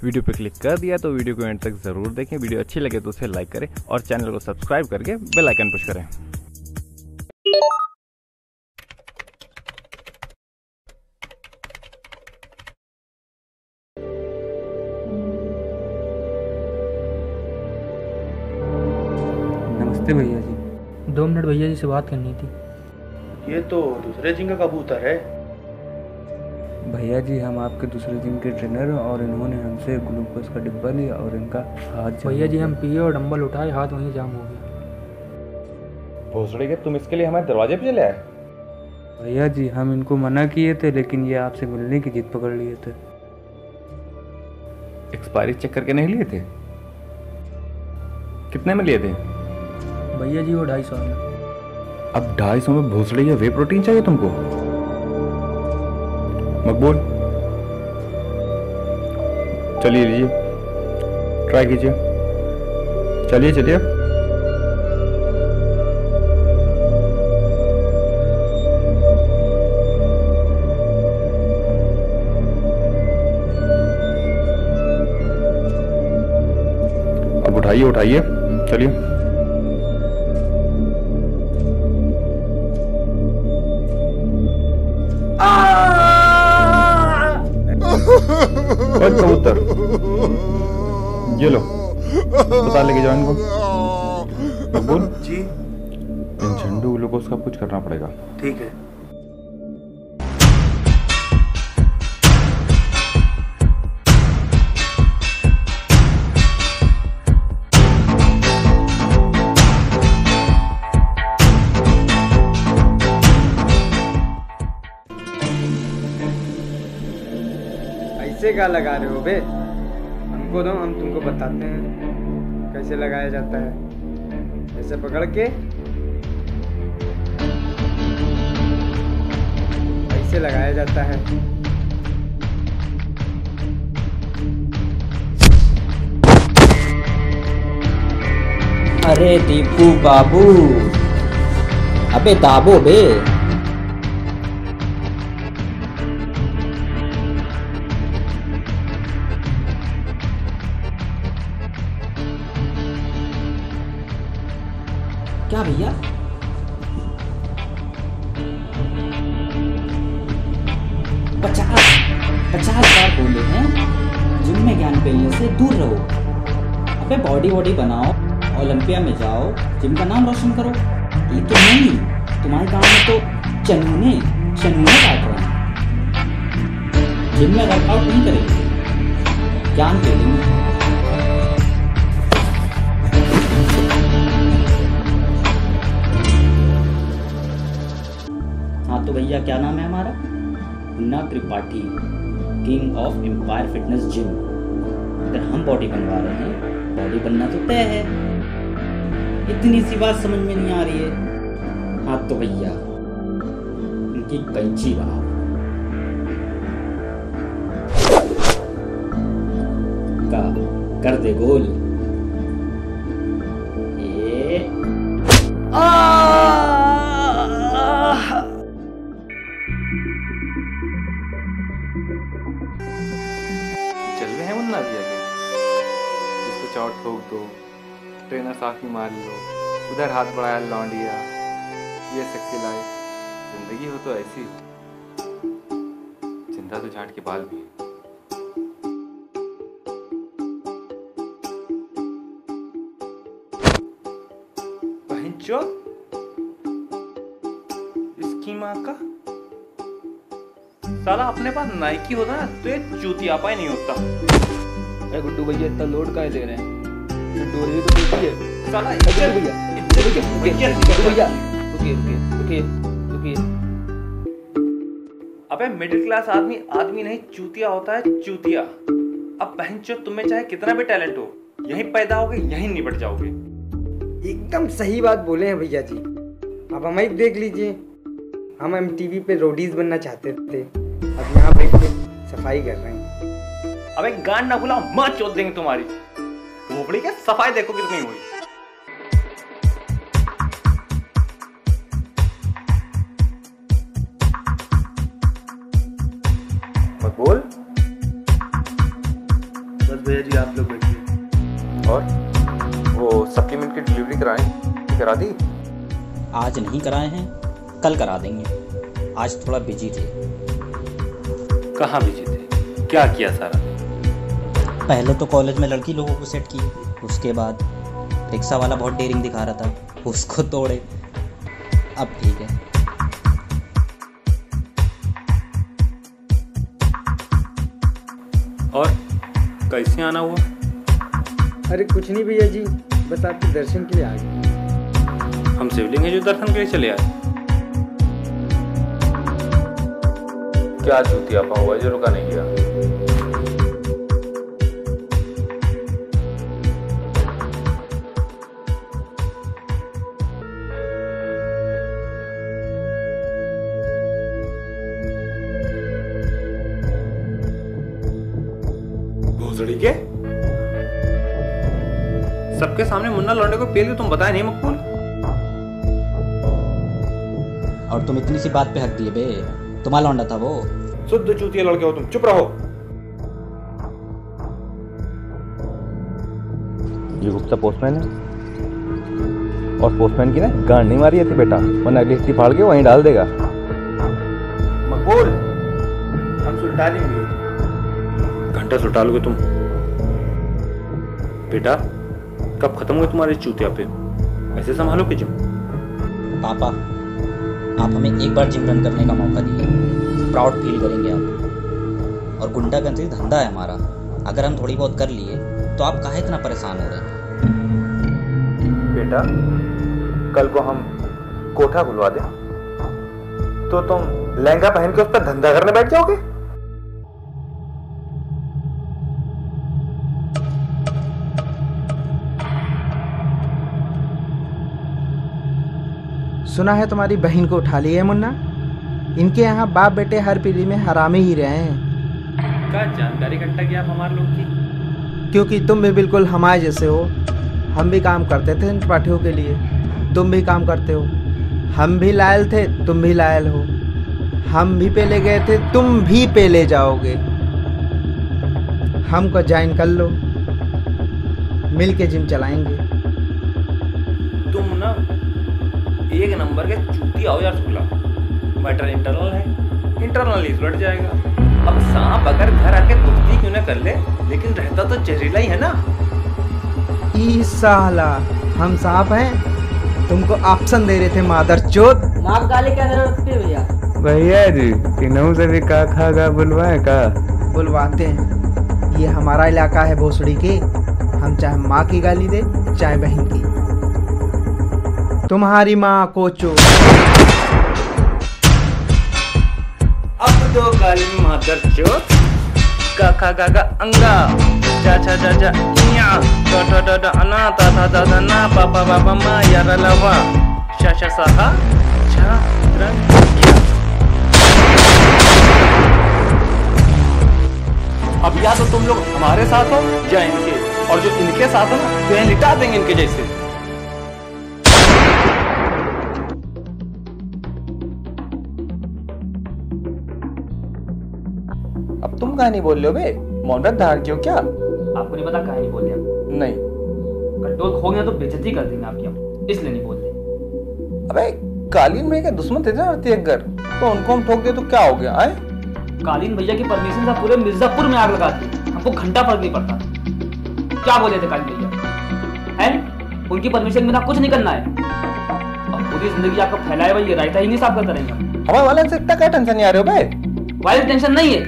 Video पे click कर दिया तो वीडियो को एंड तक ज़रूर देखें। वीडियो अच्छी लगे तो उसे लाइक करें और चैनल को सब्सक्राइब करके बेल आइकन पुश करें। नमस्ते भैया जी। 2 मिनट भैया जी से बात करनी थी। ये तो दूसरे जिम का कबूतर है। भैया जी हम आपके दूसरे जिम के ट्रेनर हैं और इन्होंने हमसे ग्लूकोज का डिब्बा लिया और इनका हाथ जाम भैया जी हो हम गया। पिए और डंबल उठाए, हाथ वहीं जाम हो गया। भोसड़ी के तुम इसके लिए हमारे दरवाजे पे चले आए? भैया जी हम इनको मना किए थे लेकिन ये आपसे मिलने की जिद पकड़ लिए थे। एक्सपायरी चेक करके नहीं लिए थे? कितने में लिए थे? भैया जी वो 250 में। अब 250 में भोसड़ी या वे प्रोटीन चाहिए तुमको? मकबूल चलिए लीजिए, ट्राई कीजिए। चलिए चलिए। अब उठाइए उठाइए, चलिए। और कबूतर ये लो, बता लेके जाओ इनको। मकबूल जी इन झंडू ग्लूकोज का कुछ करना पड़ेगा। ठीक है। ऐसे क्या लगा रहे हो बे? हमको दो, हम तुमको बताते हैं कैसे लगाया जाता है। ऐसे पकड़ के ऐसे लगाया जाता है। अरे दीपू बाबू, अबे दाबो बे। क्या भैया? पचास बार बोले हैं जिम में ज्ञान फैलने से दूर रहो। अबे बॉडी बनाओ, ओलंपिया में जाओ, जिम का नाम रोशन करो। ये तो नहीं, तुम्हारे गांव में तो चनूने काट रहे हैं। जिम में वर्कआउट नहीं करेंगे, ज्ञान फैलेंगे। हाँ तो भैया क्या नाम है हमारा? Munna Tripathi, king of empire fitness gym. अगर हम बॉडी बनवा रहे हैं, बॉडी बनना तो तय है। इतनी सी बात समझ में नहीं आ रही है। हाँ तो भैया उनकी कैंची बनाओ। कर दे गोल। जलवे हैं मुन्ना भैया के? जिसको चाव ठोक दो, ट्रेनर साफी मार लो, उधर हाथ बढ़ाया लौंडिया, ये शक्ति लाए। जिंदगी हो तो ऐसी, जिंदा तो झाड़ के बाल भी है। बहनचो इसकी माँ का साला अपने पास नाइकी होता ना तो ये चूतियापा ही नहीं होता। अरे गुड्डू भैया इतना लोड काहे ले रहे हैं? गुड्डू भैया तो देखिए साला भैया रुकिए। अबे मिडिल क्लास आदमी नहीं चूतिया होता है, चूतिया। अब बहनचोद तुम्हें चाहे कितना भी टैलेंट हो, यहीं पैदा होगे यहीं निपट जाओगे। एकदम सही बात बोले हैं भैया जी। अब हमें ही देख लीजिए, हम MTV पे रोडीज बनना चाहते थे, अब यहाँ बैठ के सफाई कर रहे हैं। अबे गांड ना बुलाओ, माँ चोद देंगे तुम्हारी। भोपड़ी के सफाई देखो कितनी हुई। मत बोल। बस भैया जी आप लोग बैठिए। और वो सप्लीमेंट की डिलीवरी करा दी? आज नहीं कराए हैं, कल करा देंगे। आज थोड़ा बिजी थे। कहाँ बिजी थे? क्या किया सारा? पहले तो कॉलेज में लड़की लोगों को सेट किए, उसके बाद रिक्शा वाला बहुत डेयरिंग दिखा रहा था, उसको तोड़े। अब ठीक है। और कैसे आना हुआ? अरे कुछ नहीं भैया जी, बस आपके दर्शन के लिए आ गए। हम शिवलिंग है जो दर्शन के लिए चले आए। क्या चूतियापा हुआ जो रुका नहीं गया? भोसड़ी के सबके सामने मुन्ना लौंडे को पेल के तुम बताए नहीं मकबूल। और तुम इतनी सी बात पे हक दिए बे, तुम्हारा लौंडा था वो। शुद्ध चूतिया लड़के हो तुम, चुप रहो। ये गुप्ता पोस्टमैन है, और पोस्टमैन की ना गांड नहीं मारी थी बेटा, वरना अगली हिस्ट्री फाड़ के वहीं डाल देगा। मकबूल, हम सुलटा लेंगे। घंटा सुलटा लोगे तुम। बेटा कब खत्म हुए तुम्हारे चूतिया पे? ऐसे संभालो कि जिम। पापा, आप हमें एक बार जिम रन करने का मौका दिए, प्राउड फील करेंगे आप। और गुंडागर्दी धंधा है हमारा, अगर हम थोड़ी बहुत कर लिए तो आप काहे इतना परेशान हो रहे हैं? बेटा कल को हम कोठा खुलवा दें तो तुम लहंगा पहन के उस पर धंधा करने बैठ जाओगे? सुना है तुम्हारी बहन को उठा लिया है मुन्ना। इनके यहाँ बाप बेटे हर पीढ़ी में हरामी ही रहे हैं। क्या जानकारी इकट्ठा किया आप हमारे लोग की? क्योंकि तुम भी बिल्कुल हमारे जैसे हो। हम भी काम करते थे इन पार्टियों के लिए, तुम भी काम करते हो। हम भी लायल थे, तुम भी लायल हो। हम भी पेले गए थे, तुम भी पेले जाओगे। हमको ज्वाइन कर लो, मिल के जिम चलाएंगे। तुम ना एक नंबर के चूतिया हो यार शुक्ला। मैटर इंटरनल है, इंटरनल लट जाएगा। अब सांप अगर घर आके कुश्ती क्यों ना कर ले, लेकिन रहता तो जहरीला ही है ना। ई साला, हम सांप हैं? तुमको ऑप्शन दे रहे थे मादरचोद। माफ गाली क्या जरूरत थी भैया? भैया जी तीनों से भी का खागा बुलवाए का? बुलवाते हैं, ये हमारा इलाका है भोसड़ी के। हम चाहे माँ की गाली दे चाहे बहन की। तुम्हारी माँ कोचो। अब तो गाली मादरचोद का खा गा गा अंगा चा चा चा चा न्या टा टा टा टा अना ता था ता था ना पा पा पा पा मा यारा लवा शा शा सा हा छा रंग या। अब या तो तुम लोग हमारे साथ हो या इनके, और जो इनके साथ हो ना तो लिटा देंगे इनके जैसे। अब तुम कहानी बोल रहे हो बे? मौन धारण क्यों? क्या आपको नहीं पता कहानी बोल रहे हैं? नहीं। कंट्रोल खो गया तो बेइज्जती कर देंगे आपकी हम, इसलिए नहीं बोल रहे। अबे कालीन भैया के दुश्मन थे ना अगर, तो उनको हम ठोक दे तो क्या हो गया? आए कालीन भैया की परमिशन से पूरे मिर्जापुर में आग लगा दी, हमको घंटा फर्क नहीं पड़ता। क्या बोले थे कालीन भैया? है उनकी परमिशन के बिना कुछ नहीं करना है। अब पूरी जिंदगी आपको फैलाए हुआ ये रायता ही नहीं साफ करता रहेंगे। हमारे वाले से इतना क्या टेंशन नहीं आ रहे हो बे? वायलेंस टेंशन नहीं है,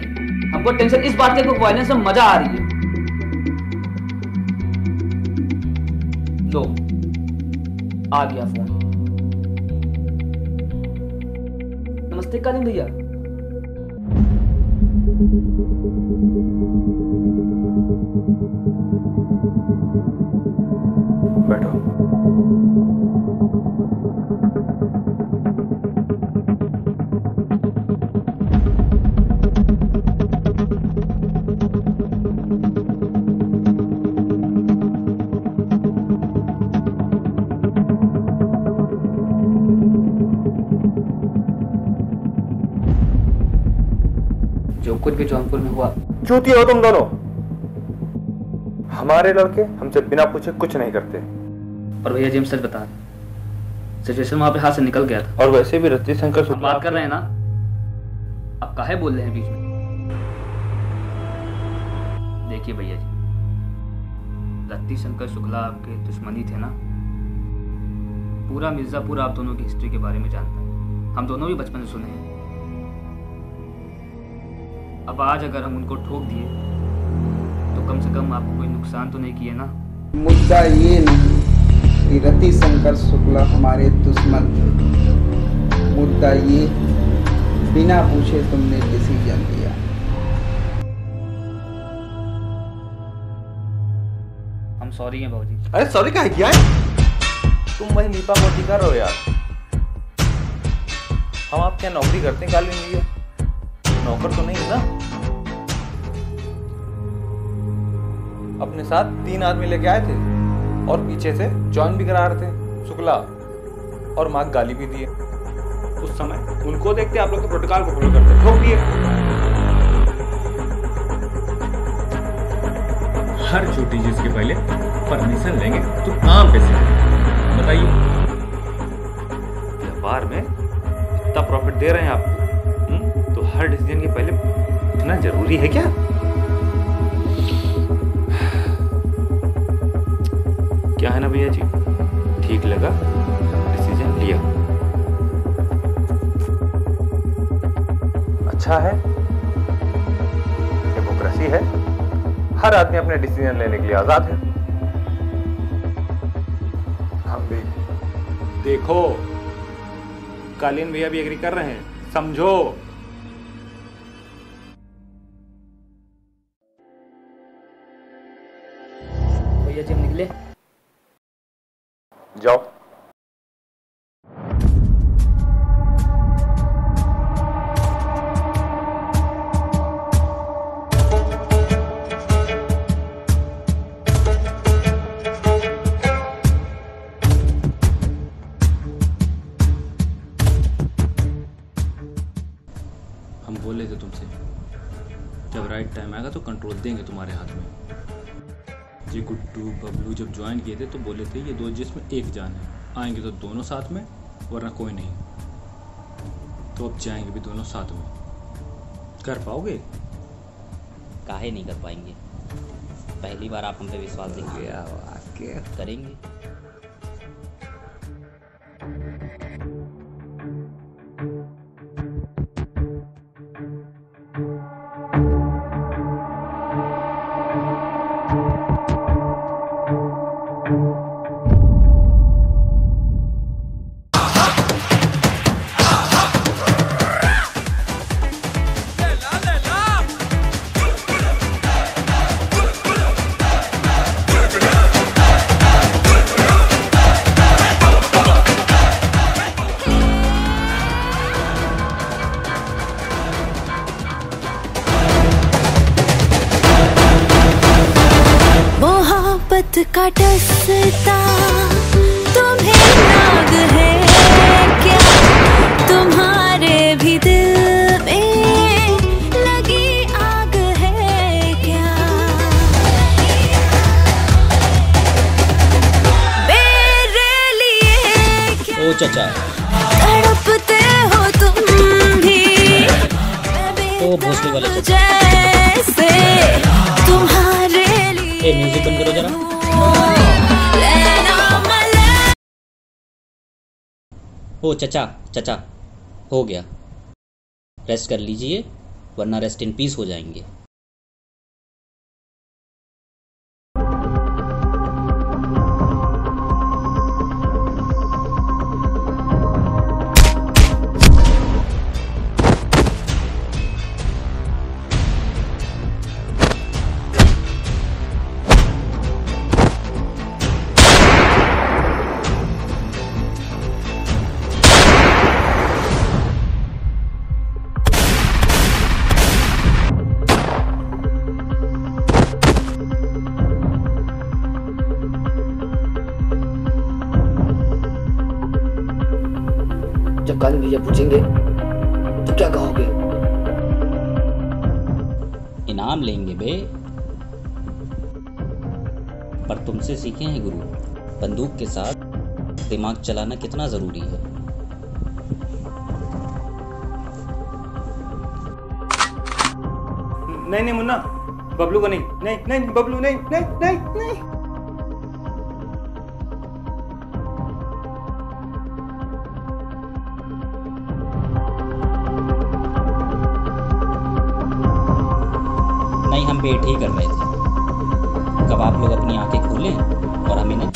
हमको टेंशन इस बात की वायलेंस में मजा आ रही है। लो आ गया फोन। नमस्ते कालीन भैया। बैठो। जो कुछ भी जौनपुर में हुआ, चूती हो तुम दोनों। हमारे लड़के हमसे बिना पूछे कुछ नहीं करते। और भैया जी हम सच बता रहे, सिचुएशन वहां पे हाथ से निकल गया था। और वैसे भी रत्ती शंकर हम बात कर रहे हैं ना, आप काहे बोल रहे हैं बीच में? देखिए भैया जी, रत्ती शंकर शुक्ला आपके दुश्मनी थे ना, पूरा मिर्जापुर आप दोनों की हिस्ट्री के बारे में जानता है। हम दोनों भी बचपन से सुने हैं। अब आज अगर हम उनको ठोक दिए तो कम से कम आपको कोई नुकसान तो नहीं किए ना। मुद्दा ये नहीं कि रति शंकर शुक्ला हमारे दुश्मन थे, मुद्दा ये बिना पूछे तुमने डिसीजन लिया। हम सॉरी हैं बाबूजी। अरे सॉरी का क्या है? तुम वही नीपा मोटी कर रहे हो यार। हम आपके यहाँ नौकरी करते हैं काली भैया, नौकर तो नहीं ना। अपने साथ 3 आदमी लेके आए थे और पीछे से ज्वाइन भी करा रहे थे शुक्ला, और माँ गाली भी दिए। उस समय उनको देखते आप लोग के प्रोटोकॉल को फॉलो करते, ठोक दिए। हर छोटी चीज के पहले परमिशन लेंगे तो काम कैसे बताइए? व्यापार में इतना प्रॉफिट दे रहे हैं आपको, तो हर डिसीजन के पहले इतना जरूरी है क्या? क्या है ना भैया जी, ठीक लगा, डिसीजन लिया। अच्छा है, डेमोक्रेसी है, हर आदमी अपने डिसीजन लेने के लिए आजाद है। हम भी देखो, कालीन भैया भी एग्री कर रहे हैं, समझो। भैया जी हम निकले। जाओ। हम बोले थे तुमसे, जब राइट टाइम आएगा तो कंट्रोल देंगे तुम्हारे हाथ में। जी गुड्डू बबलू जब ज्वाइन किए थे तो बोले थे ये 2 जिसमें एक जान है, आएंगे तो दोनों साथ में वरना कोई नहीं। तो अब जाएंगे भी दोनों साथ में। कर पाओगे? काहे नहीं कर पाएंगे? पहली बार आप हम पे विश्वास दिखाएंगे, करेंगे। मोहब्बत का टसता तुम्हें नाग है क्या? तुम्हारे भी दिल में लगी आग है क्या? मेरे लिए क्या ओ चचा, तड़पते हो तुम भी? ओ भोसड़ी वाले चचा, जैसे तुम्हारे लिए म्यूजिक बंद करो जरा। ओ चचा चचा, हो गया, रेस्ट कर लीजिए वरना रेस्ट इन पीस हो जाएंगे। जब कालीन भैया पूछेंगे तो क्या कहोगे? इनाम लेंगे बे। पर तुमसे सीखे हैं गुरु, बंदूक के साथ दिमाग चलाना कितना ज़रूरी है। नहीं नहीं मुन्ना, बबलू को नहीं, नहीं नहीं बबलू नहीं, नहीं नहीं नहीं। नहीं, हम वेट ही कर रहे थे कब आप लोग अपनी आंखें खोलें और हम इन्हें